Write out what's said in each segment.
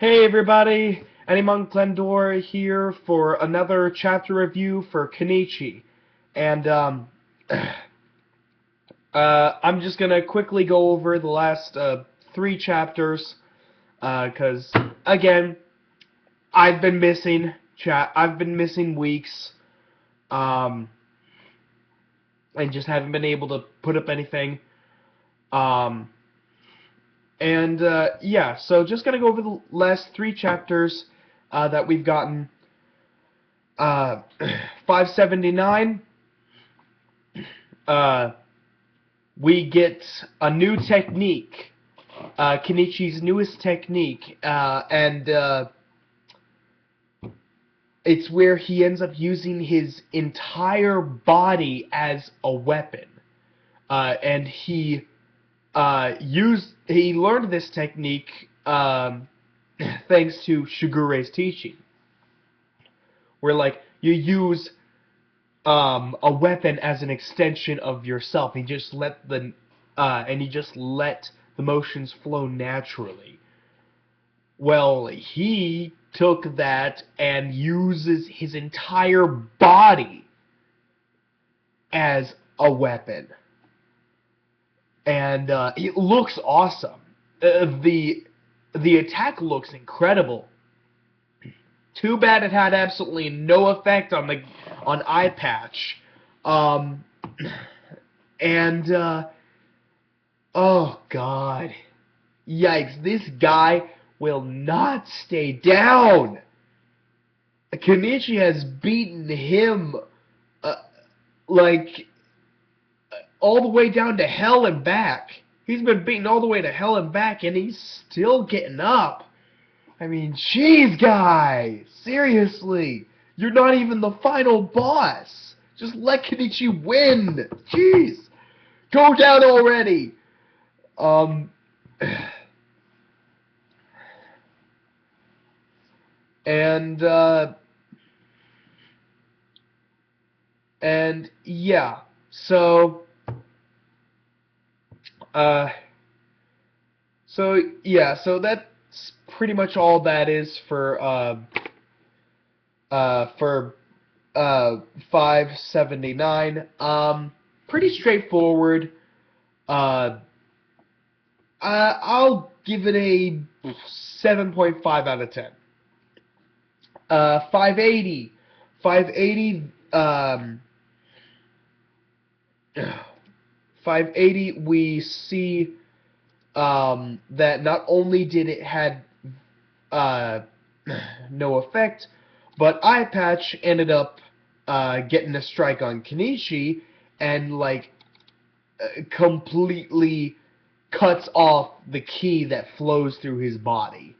Hey everybody, Monk Glendor here for another chapter review for Kenichi. And I'm just gonna quickly go over the last three chapters, cause again, I've been missing weeks, um, and just haven't been able to put up anything. Um, And yeah, so just gonna go over the last three chapters that we've gotten. Uh, 579. Uh, we get a new technique, Kenichi's newest technique, and it's where he ends up using his entire body as a weapon, and he learned this technique thanks to Shigure's teaching, where like you use a weapon as an extension of yourself. You just let the motions flow naturally. Well, he took that and uses his entire body as a weapon, and it looks awesome. The attack looks incredible. Too bad it had absolutely no effect on Eye Patch. Um, and oh god, yikes! This guy will not stay down. Kenichi has beaten him uh, like all the way down to hell and back. He's been beaten all the way to hell and back, and he's still getting up. I mean, jeez, guy! Seriously! You're not even the final boss! Just let Kenichi win! Jeez! Go down already! Um... And, yeah. So, so that's pretty much all that is for 579. Pretty straightforward. I'll give it a 7.5 out of 10. 580. 580, 580, we see that not only did it had no effect, but Eye Patch ended up getting a strike on Kenichi and like completely cuts off the ki that flows through his body.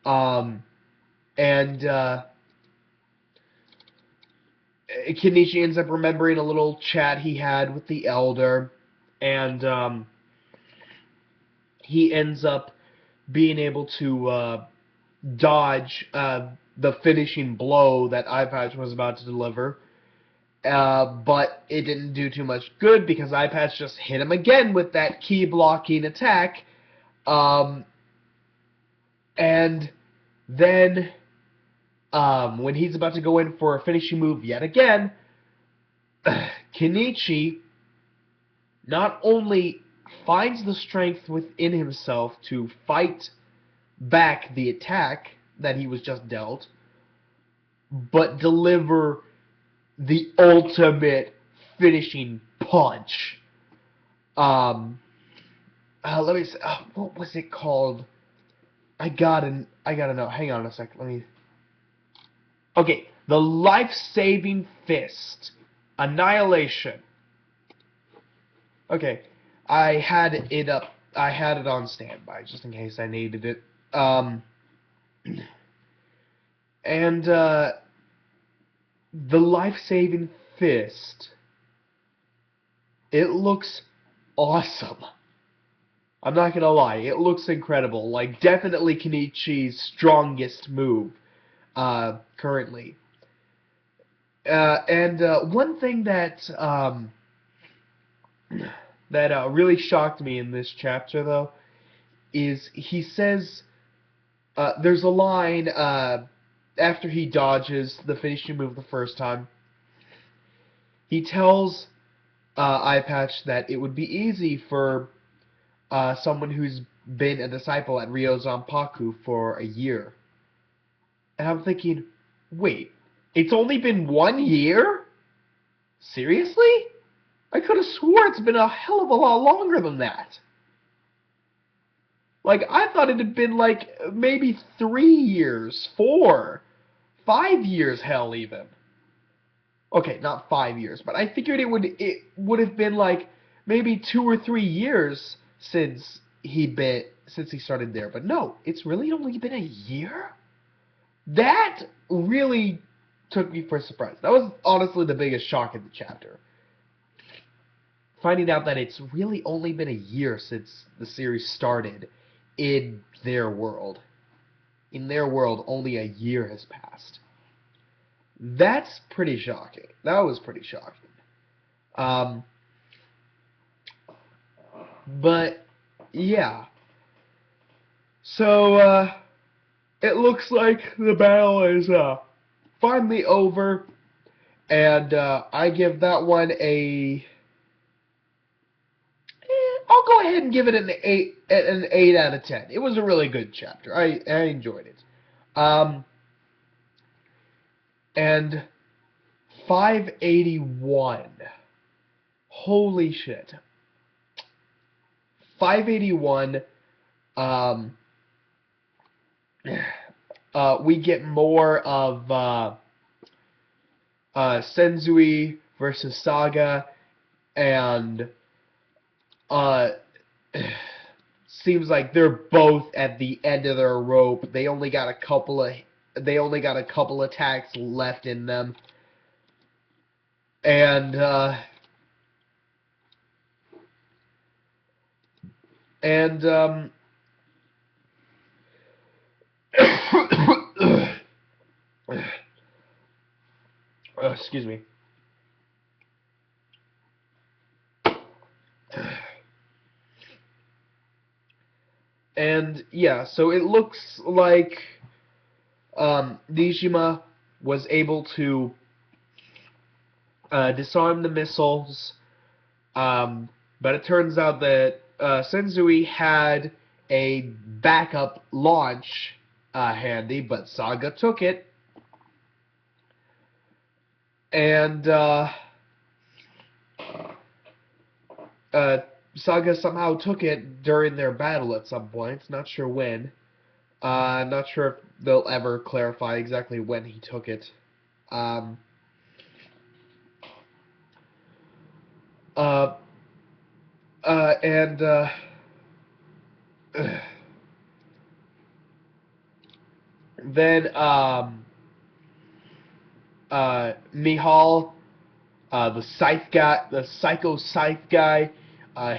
And Kenichi ends up remembering a little chat he had with the Elder, and he ends up being able to dodge the finishing blow that Eye Patch was about to deliver. But it didn't do too much good because Eye Patch just hit him again with that ki blocking attack. And then when he's about to go in for a finishing move yet again, Kenichi not only finds the strength within himself to fight back the attack that he was just dealt, but deliver the ultimate finishing punch. Let me see, what was it called? I gotta know. Hang on a sec. Let me. Okay, the life-saving fist, annihilation. Okay, I had it up. I had it on standby just in case I needed it. And the life-saving fist. It looks awesome. I'm not gonna lie, it looks incredible. Like, definitely Kenichi's strongest move currently. And one thing that really shocked me in this chapter, though, is he says there's a line after he dodges the finishing move the first time. He tells Eye Patch that it would be easy for someone who's been a disciple at Ryo Zanpaku for a year. And I'm thinking, wait, it's only been 1 year? Seriously? I could have swore it's been a hell of a lot longer than that. Like, I thought it had been like maybe 3 years, 4, 5 years, hell even. Okay, not 5 years, but I figured it would have been like maybe 2 or 3 years since he started there. But no, it's really only been a year? That really took me for a surprise. That was honestly the biggest shock in the chapter. Finding out that it's really only been a year since the series started in their world. In their world, only a year has passed. That's pretty shocking. That was pretty shocking. But, yeah. So, it looks like the battle is finally over. And I give that one a... I'll go ahead and give it an 8 out of 10. It was a really good chapter. I enjoyed it. And 581. Holy shit. 581. We get more of Senzui versus Saga, and seems like they're both at the end of their rope. They only got a couple attacks left in them. And excuse me. And yeah, so it looks like Nijima was able to disarm the missiles, but it turns out that Senzui had a backup launch handy, but Saga took it. And Saga somehow took it during their battle at some point. Not sure when. Not sure if they'll ever clarify exactly when he took it. Then Mihal, the scythe guy, the psycho scythe guy,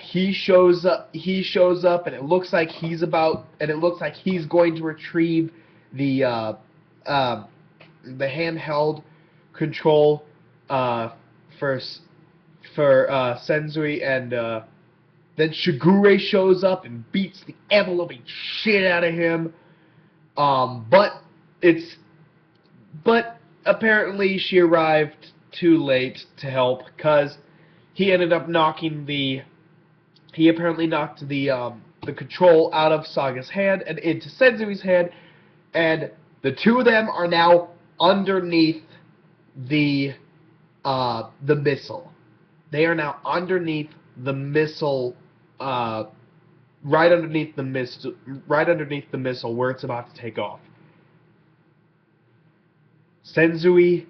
he shows up, and it looks like he's going to retrieve the handheld control for Senzui, and then Shigure shows up and beats the ever-loving shit out of him. But apparently she arrived too late to help, because he ended up knocking the control out of Saga's hand and into Senzui's hand, and the two of them are now underneath the missile. They are now underneath the missile, right underneath the missile where it's about to take off. Senzui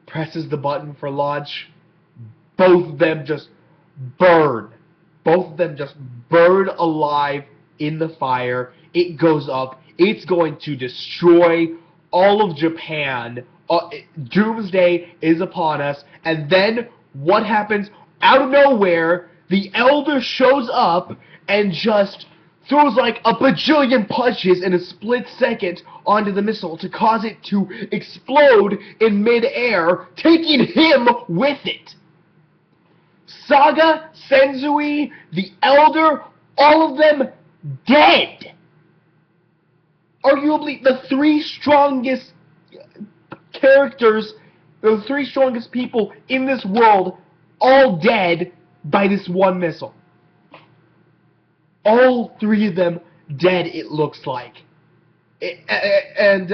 presses the button for launch. Both of them just burn. Both of them just burn alive in the fire. It goes up. It's going to destroy all of Japan. Doomsday is upon us. And then what happens? Out of nowhere, the Elder shows up and just throws like a bajillion punches in a split second onto the missile to cause it to explode in mid-air, taking him with it. Saga, Senzui, the Elder, all of them dead. arguably the three strongest characters, the three strongest people in this world, all dead by this one missile. All three of them dead, it looks like. And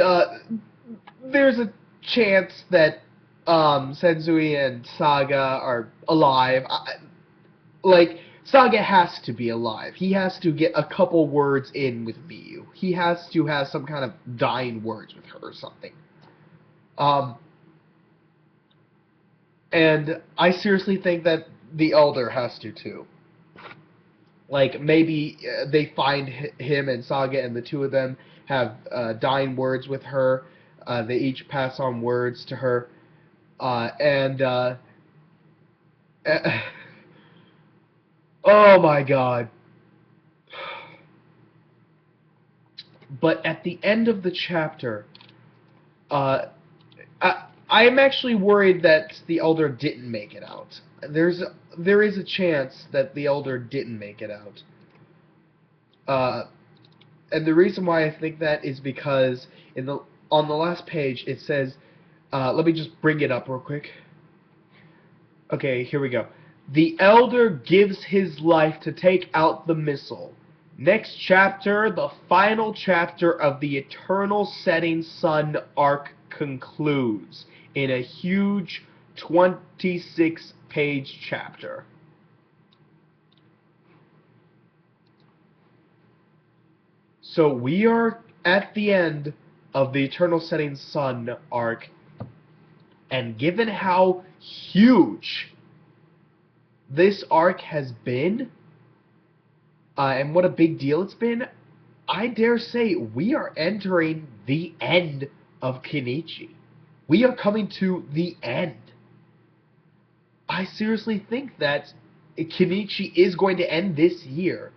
there's a chance that Sensui and Saga are alive. Saga has to be alive. He has to get a couple words in with Miyu. He has to have some kind of dying words with her or something. And I seriously think that the Elder has to too. Like, maybe they find him and Saga, and the two of them have dying words with her. They each pass on words to her. Oh my god. But at the end of the chapter, I am actually worried that the Elder didn't make it out. There is a chance that the Elder didn't make it out. And the reason why I think that is because on the last page it says, let me just bring it up real quick. Okay, here we go. The Elder gives his life to take out the missile. Next chapter, the final chapter of the Eternal Setting Sun arc concludes in a huge 26-page chapter. So we are at the end of the Eternal Setting Sun arc, and given how huge this arc has been, and what a big deal it's been, I dare say we are entering the end of Kenichi. We are coming to the end. I seriously think that Kenichi is going to end this year.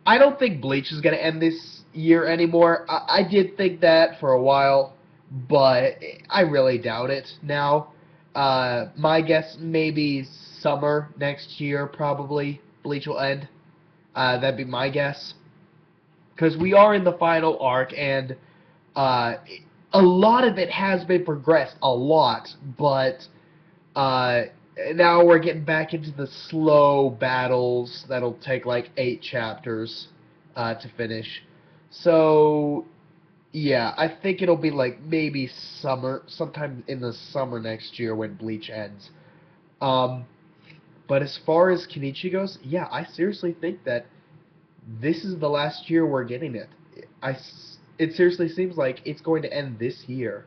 I don't think Bleach is going to end this year anymore. I did think that for a while, but I really doubt it now. My guess, maybe summer next year, probably, Bleach will end. That'd be my guess. Because we are in the final arc, and a lot of it has been progressed, a lot, but now we're getting back into the slow battles that'll take like 8 chapters to finish. So, yeah, I think it'll be like maybe summer, sometime in the summer next year when Bleach ends. But as far as Kenichi goes, yeah, I seriously think that this is the last year we're getting it. It seriously seems like it's going to end this year.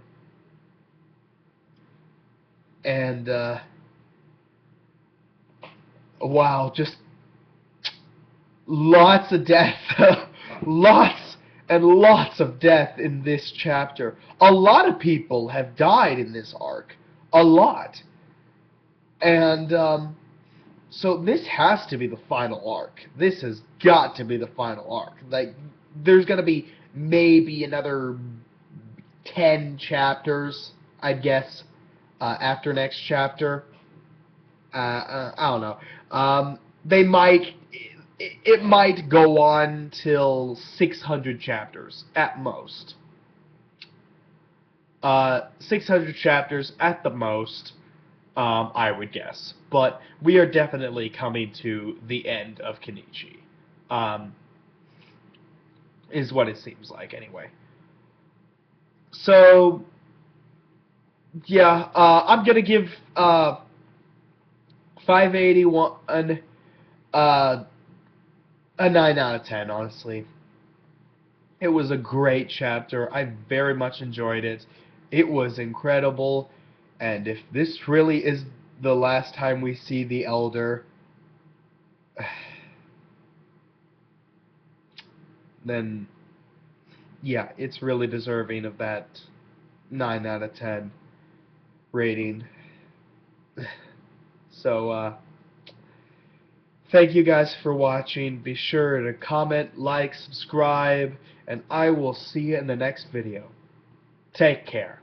And, wow, just lots of death. Lots and lots of death in this chapter. A lot of people have died in this arc. A lot. And, so this has to be the final arc. This has got to be the final arc. Like, there's gonna be maybe another 10 chapters, I'd guess, after next chapter. I don't know. It might go on till 600 chapters at most. 600 chapters at the most, I would guess. But we are definitely coming to the end of Kenichi. Is what it seems like, anyway. So, yeah, I'm gonna give 581 a 9 out of 10, honestly. It was a great chapter. I very much enjoyed it. It was incredible. And if this really is the last time we see the Elder, then, yeah, it's really deserving of that 9 out of 10 rating. So, thank you guys for watching. Be sure to comment, like, subscribe, and I will see you in the next video. Take care.